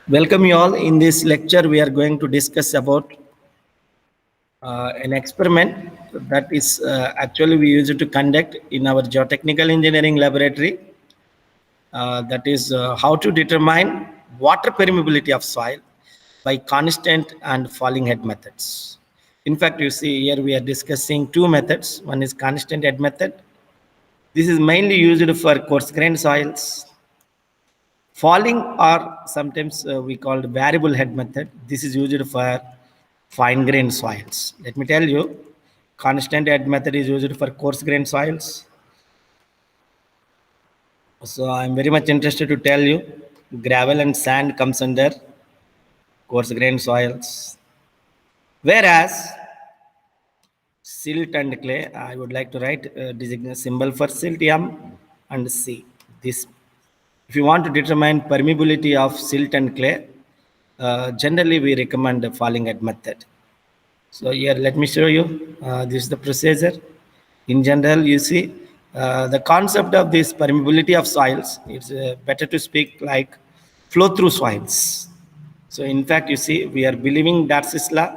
Welcome you all. In this lecture, we are going to discuss about an experiment that is actually we use it to conduct in our geotechnical engineering laboratory. That is how to determine water permeability of soil by constant and falling head methods. In fact, you see here we are discussing two methods. One is constant head method. This is mainly used for coarse grained soils. Falling or sometimes we call variable head method. This is used for fine grained soils. Let me tell you, constant head method is used for coarse grained soils. So I'm very much interested to tell you, gravel and sand comes under coarse grained soils. Whereas silt and clay, I would like to write designate symbol for silt M and C. This, if you want to determine permeability of silt and clay, generally we recommend the falling head method. So here, let me show you. This is the procedure. In general, you see the concept of this permeability of soils. It's better to speak like flow through soils. So in fact, you see, we are believing Darcy's law.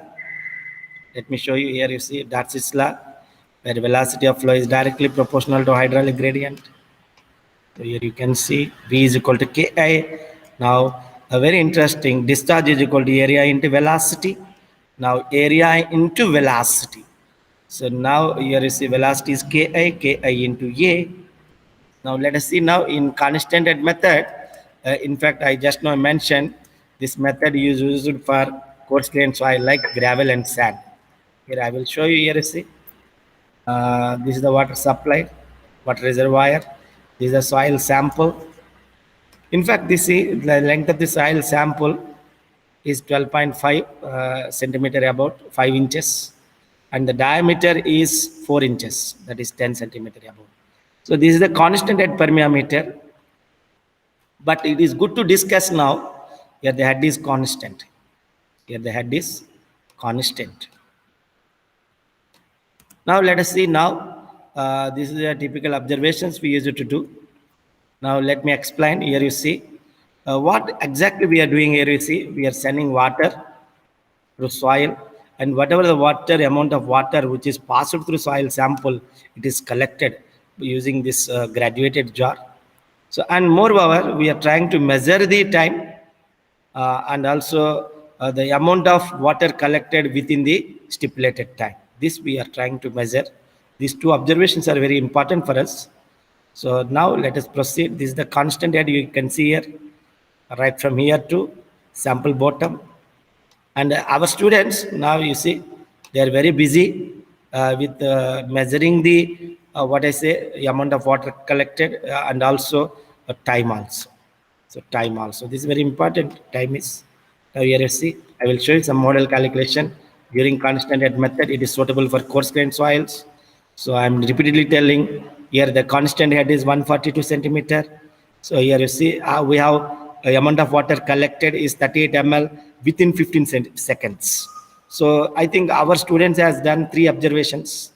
Let me show you here. You see Darcy's law, where velocity of flow is directly proportional to hydraulic gradient. So here you can see V is equal to Ki. Now, a very interesting discharge is equal to area into velocity. Now, area into velocity. So now here you see velocity is Ki into A. Now, let us see now in constant head method. In fact, I just now mentioned this method is used for coarse grained soil like gravel and sand. Here I will show you here you see. This is the water supply, water reservoir. This is the soil sample. In fact, this is the length of the soil sample is 12.5 centimeter, about 5 inches, and the diameter is 4 inches, that is 10 centimeter about. So this is the constant head permeameter, but it is good to discuss now. Here the head is constant. Here the head is constant. Now let us see now. This is the typical observations we use it to do. Now let me explain. Here you see what exactly we are doing. Here you see we are sending water through soil, and whatever the water amount of water which is passed through soil sample, it is collected using this graduated jar. So and moreover, we are trying to measure the time and also the amount of water collected within the stipulated time. This we are trying to measure. These two observations are very important for us. So now let us proceed. This is the constant head you can see here, right from here to sample bottom. And our students now you see they are very busy with measuring the what I say amount of water collected and also time also. So time also, this is very important. Time is now here you see I will show you some model calculation during constant head method. It is suitable for coarse grained soils. So I'm repeatedly telling here the constant head is 142 centimeter. So here you see we have the amount of water collected is 38 ml within 15 seconds. So I think our students has done 3 observations.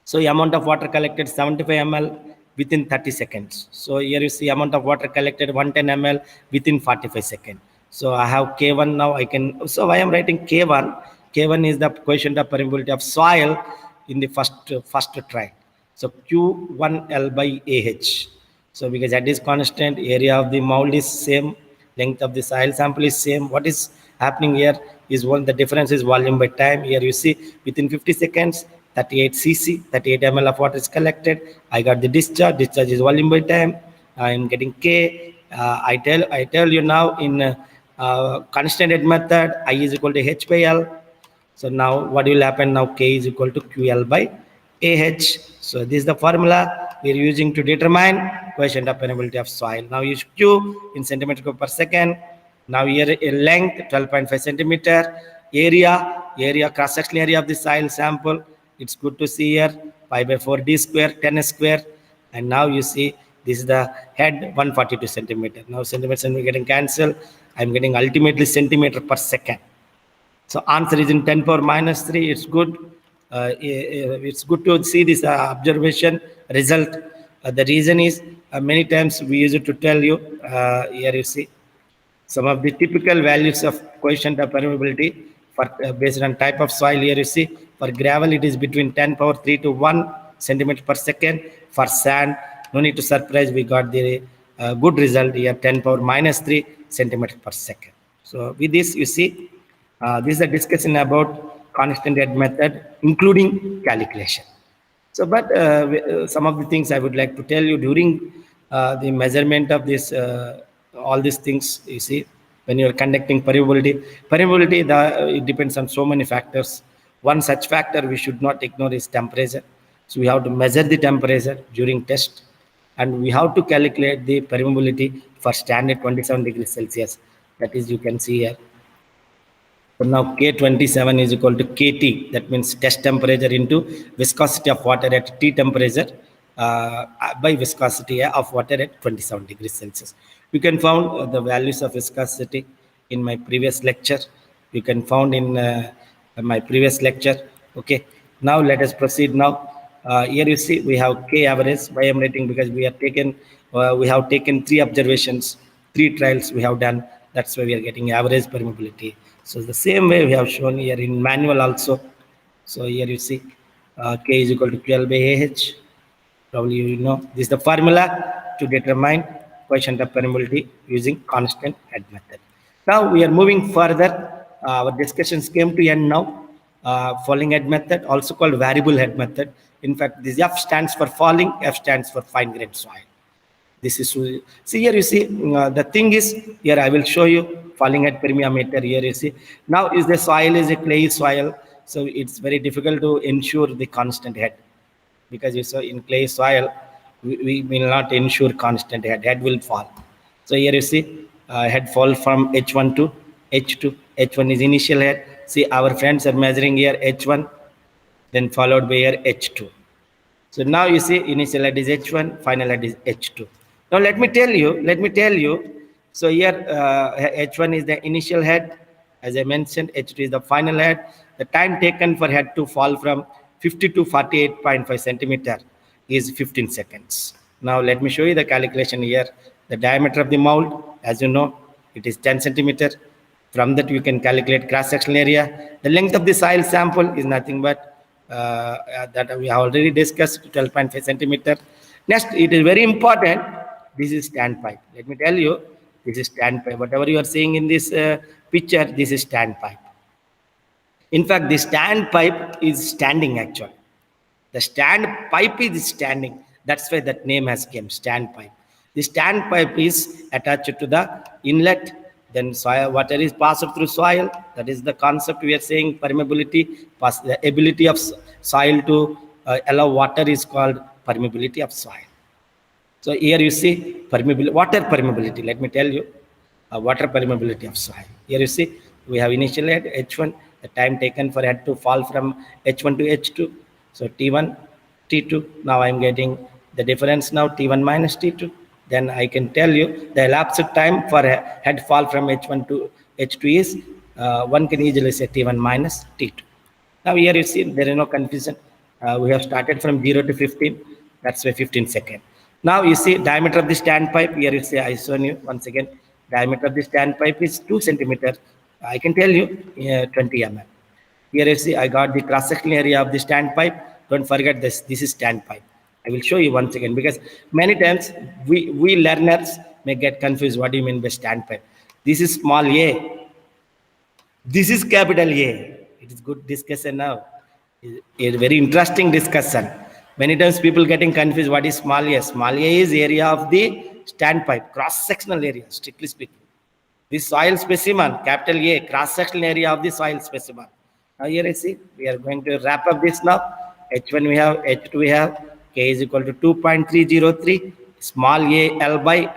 So the amount of water collected 75 ml within 30 seconds. So here you see amount of water collected 110 ml within 45 seconds. So I have K1 now I can, so I am writing K1. K1 is the coefficient of permeability of soil in the first try. So Q1L by AH. So because that is constant, area of the mold is same, length of the soil sample is same. What is happening here is one, the difference is volume by time. Here you see within 50 seconds, 38 cc, 38 ml of water is collected. I got the discharge. Discharge is volume by time. I am getting K. I tell you now in constant head method, I is equal to H by L. So now what will happen now? K is equal to QL by AH. So this is the formula we are using to determine coefficient of permeability of soil. Now use Q in centimeter cube per second. Now here a length 12.5 centimeter. Area cross-sectional area of the soil sample. It's good to see here pi by 4 d square 10 square. And now you see this is the head 142 centimeter. Now centimeter getting cancelled. I'm getting ultimately centimeter per second. So answer is in 10 power minus 3. It's good. It's good to see this observation result. The reason is many times we use it to tell you. Here you see Some of the typical values of coefficient of permeability for based on type of soil. Here you see for gravel it is between 10 power 3 to 1 centimeter per second. For sand, no need to surprise, we got the good result here, 10 power minus 3 centimeter per second. So with this you see this is a discussion about constant head method including calculation. So, but some of the things I would like to tell you during the measurement of this, all these things, you see, when you are conducting permeability, it depends on so many factors. One such factor we should not ignore is temperature. So we have to measure the temperature during test, and we have to calculate the permeability for standard 27 degrees Celsius. That is, you can see here. So now K27 is equal to KT, that means test temperature into viscosity of water at T temperature by viscosity of water at 27 degrees Celsius. You can find the values of viscosity in my previous lecture. You can find in my previous lecture. Okay, now let us proceed now. Here you see we have K average. Why I'm writing, because we have taken 3 observations, 3 trials we have done. That's why we are getting average permeability. So the same way we have shown here in manual also. So here you see K is equal to 12 by AH. Probably you know this is the formula to determine coefficient of permeability using constant head method. Now we are moving further. Our discussions came to end now. Falling head method, also called variable head method. In fact, this F stands for falling, F stands for fine grained soil. This is, see here you see the thing is, here I will show you falling head permeameter. Here you see now is the soil is a clay soil, so it's very difficult to ensure the constant head, because you saw in clay soil we will not ensure constant head will fall. So here you see head fall from H1 to H2. H1 is initial head. See our friends are measuring here H1, then followed by here H2. So now you see initial head is H1, final head is H2. Now let me tell you. So here H1 is the initial head, as I mentioned. H2 is the final head. The time taken for head to fall from 50 to 48.5 centimeter is 15 seconds. Now let me show you the calculation here. The diameter of the mold, as you know, it is 10 centimeter. From that you can calculate cross-sectional area. The length of the soil sample is nothing but that we have already discussed, 12.5 centimeter. Next, it is very important. This is standpipe. Let me tell you, this is standpipe. Whatever you are seeing in this picture, this is standpipe. In fact, the standpipe is standing actually. The standpipe is standing. That's why that name has come, standpipe. The standpipe is attached to the inlet. Then soil, water is passed through soil. That is the concept we are saying, permeability. The ability of soil to allow water is called permeability of soil. So here you see permeability, water permeability. Let me tell you, water permeability of soil. Here you see we have initial head H1, the time taken for head to fall from H1 to H2. So T1, T2. Now I am getting the difference now, T1 minus T2. Then I can tell you the elapsed time for head fall from H1 to H2 is, one can easily say T1 minus T2. Now here you see there is no confusion. We have started from 0 to 15. That's why 15 seconds. Now you see diameter of the standpipe. Here you see, I shown you once again, diameter of the standpipe is 2 centimeter. I can tell you 20 mm. Here you see I got the cross-sectional area of the standpipe. Don't forget this. This is standpipe. I will show you once again, because many times we learners may get confused. What do you mean by standpipe? This is small a. This is capital A. It is good discussion now. It's a very interesting discussion. Many times people getting confused. What is small a? Small a is area of the standpipe, cross-sectional area, strictly speaking. This soil specimen, capital A, cross-sectional area of the soil specimen. Now here you see, we are going to wrap up this now. H1 we have, H2 we have, K is equal to 2.303, small a L by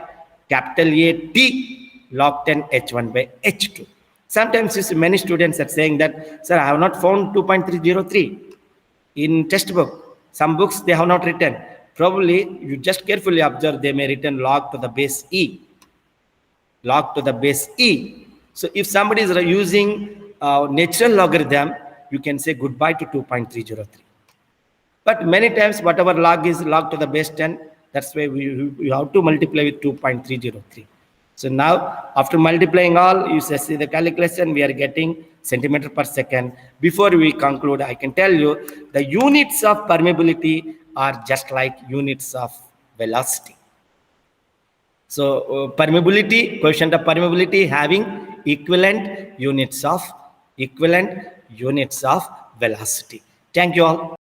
capital A T log 10 H1 by H2. Sometimes you see many students are saying that, sir, I have not found 2.303 in textbook. Some books they have not written. Probably you just carefully observe, they may written log to the base E. Log to the base E. So if somebody is using natural logarithm, you can say goodbye to 2.303. But many times whatever log is log to the base 10, that's why we have to multiply with 2.303. So now, after multiplying all, you see the calculation, we are getting centimeter per second. Before we conclude, I can tell you the units of permeability are just like units of velocity. So permeability, coefficient of permeability having equivalent units of velocity. Thank you all.